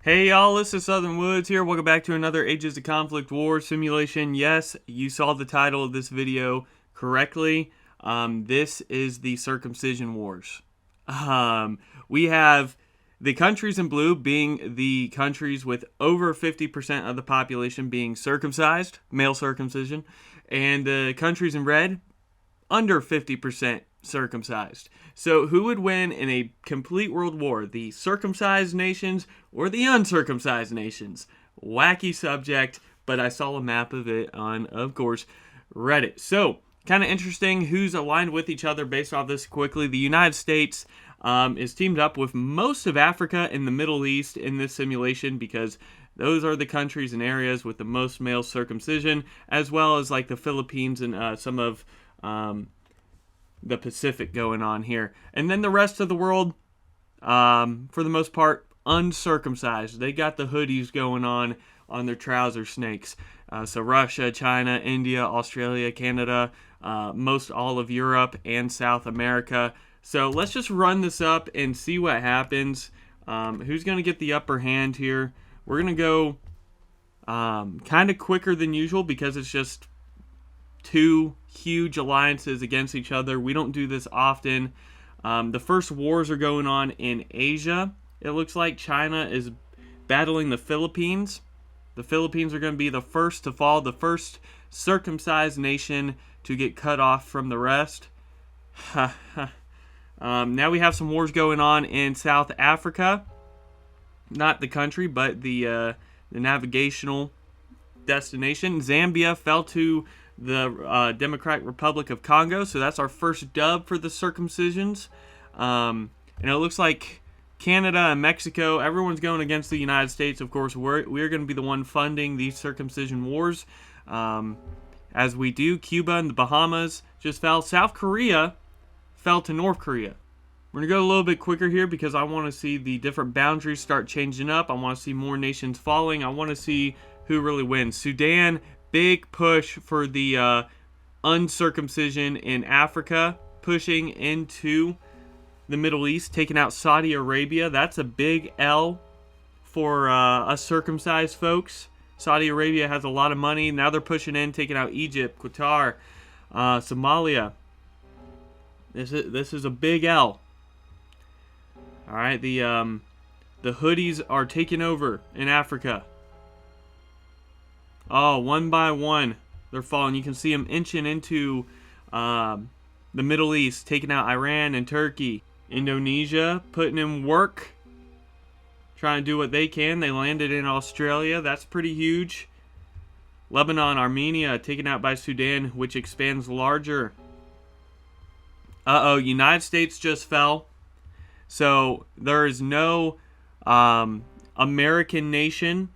Hey y'all, this is Southern Woods here. Welcome back to another Ages of Conflict War simulation. Yes, you saw the title of this video correctly. This is the Circumcision Wars. We have the countries in blue being the countries with over 50% of the population being circumcised, male circumcision, and the countries in red under 50% circumcised. So who would win in a complete world war? The circumcised nations or the uncircumcised nations? Wacky subject, but I saw a map of it on, of course, Reddit. So kind of interesting who's aligned with each other based off this quickly. The United States is teamed up with most of Africa and the Middle East in this simulation because those are the countries and areas with the most male circumcision, as well as like the Philippines and some of the Pacific going on here. And then the rest of the world, for the most part, uncircumcised. They got the hoodies going on their trouser snakes. So Russia, China, India, Australia, Canada, most all of Europe and South America. So let's just run this up and see what happens. Who's going to get the upper hand here? We're going to go kind of quicker than usual because it's just two huge alliances against each other. We don't do this often. The first wars are going on in Asia. It looks like China is battling the Philippines. The Philippines are going to be the first to fall, the first circumcised nation to get cut off from the rest. Now we have some wars going on in South Africa. Not the country, but the navigational destination. Zambia fell to the Democratic Republic of Congo, so that's our first dub for the circumcisions. And it looks like Canada and Mexico, everyone's going against the United States. Of course, we're going to be the one funding these circumcision wars. As we do, Cuba and the Bahamas just fell. South Korea fell to North Korea. We're going to go a little bit quicker here because I want to see the different boundaries start changing up. I want to see more nations falling. I want to see who really wins. Sudan, big push for the uncircumcision in Africa, pushing into the Middle East, taking out Saudi Arabia. That's a big L for us circumcised folks. Saudi Arabia has a lot of money. Now they're pushing in, taking out Egypt, Qatar, Somalia. This is a big L. All right, the hoodies are taking over in Africa. Oh, one by one, they're falling. You can see them inching into the Middle East, taking out Iran and Turkey. Indonesia putting in work, trying to do what they can. They landed in Australia. That's pretty huge. Lebanon, Armenia, taken out by Sudan, which expands larger. Uh-oh, United States just fell. So there is no American nation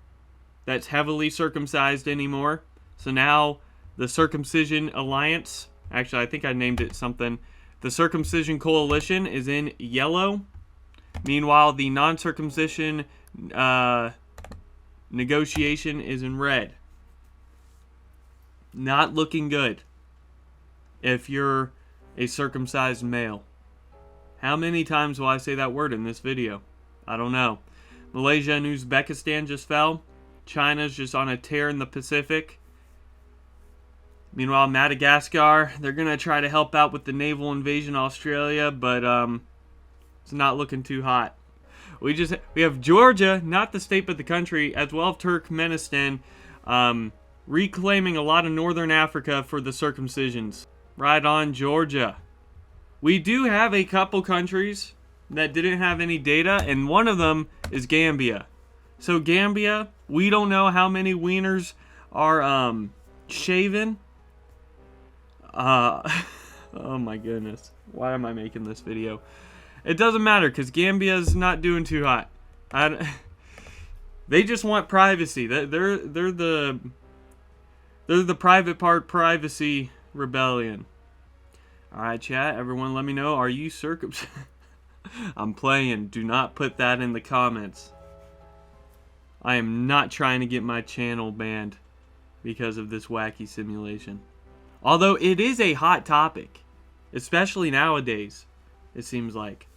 that's heavily circumcised anymore. So now the Circumcision Alliance, actually I think I named it something. The Circumcision Coalition is in yellow. Meanwhile, the non-circumcision negotiation is in red. Not looking good if you're a circumcised male. How many times will I say that word in this video? I don't know. Malaysia and Uzbekistan just fell. China's just on a tear in the Pacific. Meanwhile, Madagascar, they're going to try to help out with the naval invasion of Australia, but it's not looking too hot. We have Georgia, not the state but the country, as well as Turkmenistan, reclaiming a lot of northern Africa for the circumcisions. Right on, Georgia. We do have a couple countries that didn't have any data, and one of them is Gambia. So Gambia, we don't know how many wieners are shaven. Oh my goodness. Why am I making this video? It doesn't matter because Gambia's not doing too hot. They just want privacy. They're the private part privacy rebellion. Alright, chat, everyone let me know, are you circumcised? I'm playing. Do not put that in the comments. I am not trying to get my channel banned because of this wacky simulation. Although it is a hot topic, especially nowadays, it seems like.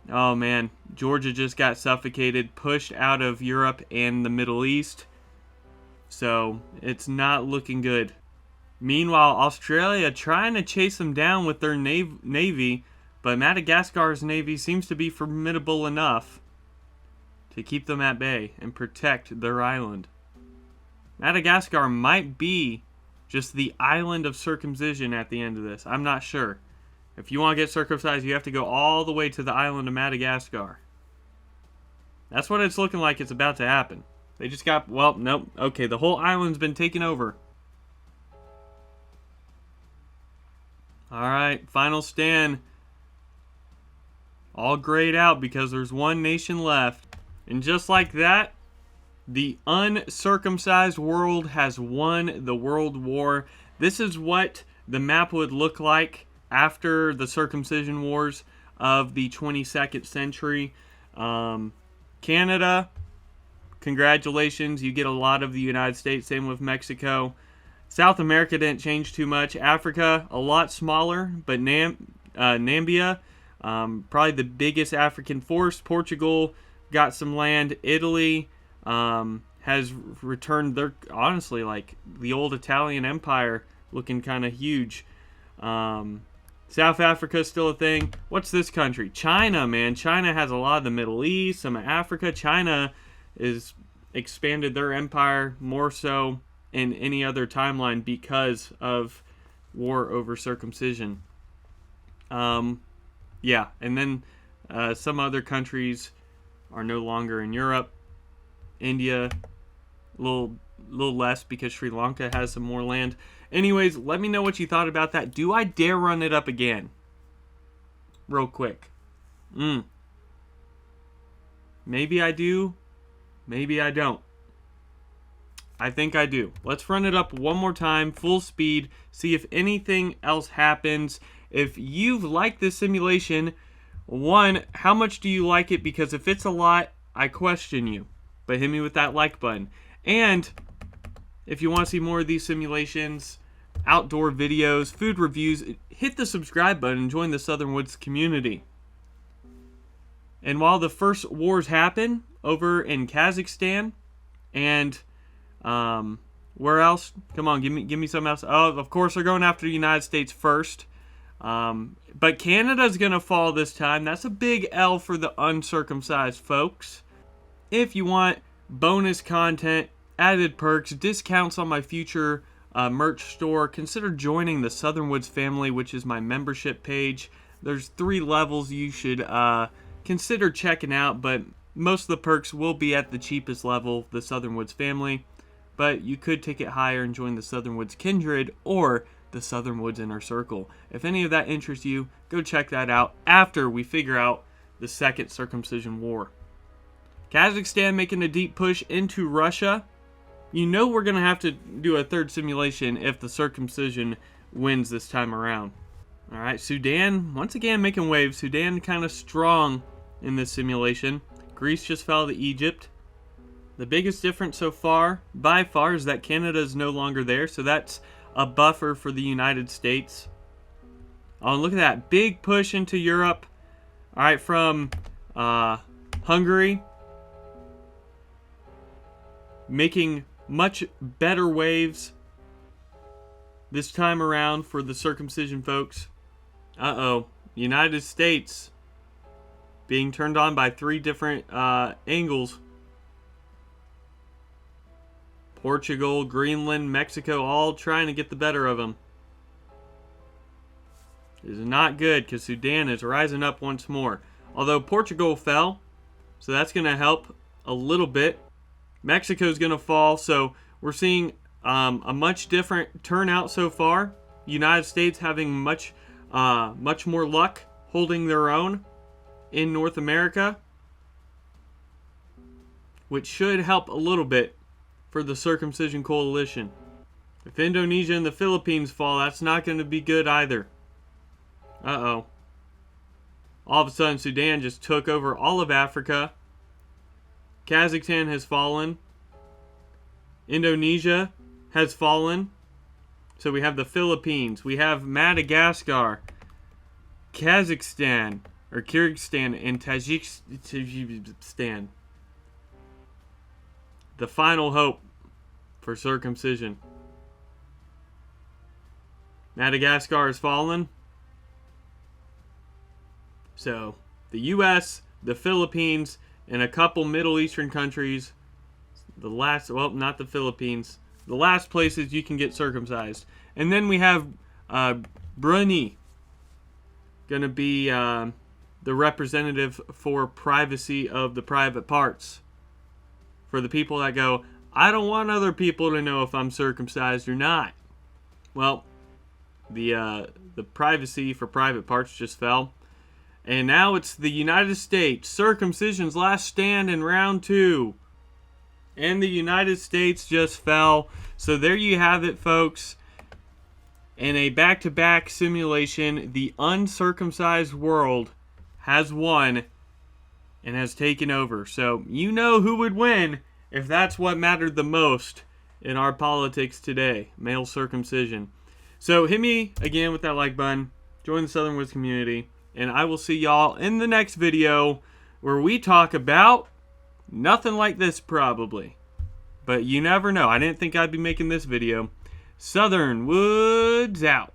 Oh man, Georgia just got suffocated, pushed out of Europe and the Middle East. So it's not looking good. Meanwhile, Australia trying to chase them down with their navy, but Madagascar's navy seems to be formidable enough to keep them at bay and protect their island. Madagascar might be just the island of circumcision at the end of this. I'm not sure. If you want to get circumcised, you have to go all the way to the island of Madagascar. That's what it's looking like it's about to happen. They just got, well, nope. Okay, the whole island's been taken over. Alright, final stand. All grayed out because there's one nation left. And just like that, the uncircumcised world has won the world war. This is what the map would look like after the circumcision wars of the 22nd century. Canada, congratulations, you get a lot of the United States. Same with Mexico. South America didn't change too much. Africa, a lot smaller, but Namibia, probably the biggest African force. Portugal got some land. Italy has returned their, honestly, like the old Italian Empire, looking kind of huge. South Africa is still a thing. What's this country? China, man. China has a lot of the Middle East, some of Africa. China is expanded their empire more so in any other timeline because of war over circumcision. Yeah, and then some other countries are no longer in Europe. India, a little less because Sri Lanka has some more land. Anyways, let me know what you thought about that. Do I dare run it up again? Real quick. Maybe I do. Maybe I don't. I think I do. Let's run it up one more time, full speed, see if anything else happens. If you've liked this simulation, one, how much do you like it? Because if it's a lot, I question you. But hit me with that like button. And if you want to see more of these simulations, outdoor videos, food reviews, hit the subscribe button and join the Southern Woods community. And while the first wars happen over in Kazakhstan and where else? Come on, give me something else. Oh, of course they're going after the United States first. But Canada's going to fall this time. That's a big L for the uncircumcised folks. If you want bonus content, added perks, discounts on my future merch store, consider joining the Southern Woods family, which is my membership page. There's 3 levels you should consider checking out, but most of the perks will be at the cheapest level, the Southern Woods family. But you could take it higher and join the Southern Woods Kindred or the Southern Woods Inner Circle. If any of that interests you, go check that out after we figure out the second circumcision war. Kazakhstan making a deep push into Russia. You know we're going to have to do a third simulation if the circumcision wins this time around. Alright, Sudan, once again making waves. Sudan kind of strong in this simulation. Greece just fell to Egypt. The biggest difference so far, by far, is that Canada is no longer there. So that's a buffer for the United States. Oh, look at that. Big push into Europe. Alright, from Hungary. Making much better waves this time around for the circumcision folks. Uh-oh. United States being turned on by 3 different angles. Portugal, Greenland, Mexico, all trying to get the better of them. This is not good because Sudan is rising up once more. Although Portugal fell, so that's going to help a little bit. Mexico's going to fall, so we're seeing a much different turnout so far. United States having much more luck holding their own in North America, which should help a little bit for the circumcision coalition. If Indonesia and the Philippines fall, that's not going to be good either. Uh-oh. All of a sudden, Sudan just took over all of Africa. Kazakhstan has fallen. Indonesia has fallen. So we have the Philippines. We have Madagascar. Kazakhstan. or Kyrgyzstan and Tajikistan. The final hope for circumcision. Madagascar has fallen. So, the U.S., the Philippines, and a couple Middle Eastern countries, not the Philippines, the last places you can get circumcised. And then we have Brunei, going to be the representative for privacy of the private parts. For the people that go, I don't want other people to know if I'm circumcised or not. Well, the privacy for private parts just fell. And now it's the United States. Circumcision's last stand in round 2. And the United States just fell. So there you have it, folks. In a back-to-back simulation, the uncircumcised world has won and has taken over. So you know who would win if that's what mattered the most in our politics today. Male circumcision. So hit me again with that like button. Join the Southern Woods community. And I will see y'all in the next video where we talk about nothing like this probably. But you never know. I didn't think I'd be making this video. Southern Woods out.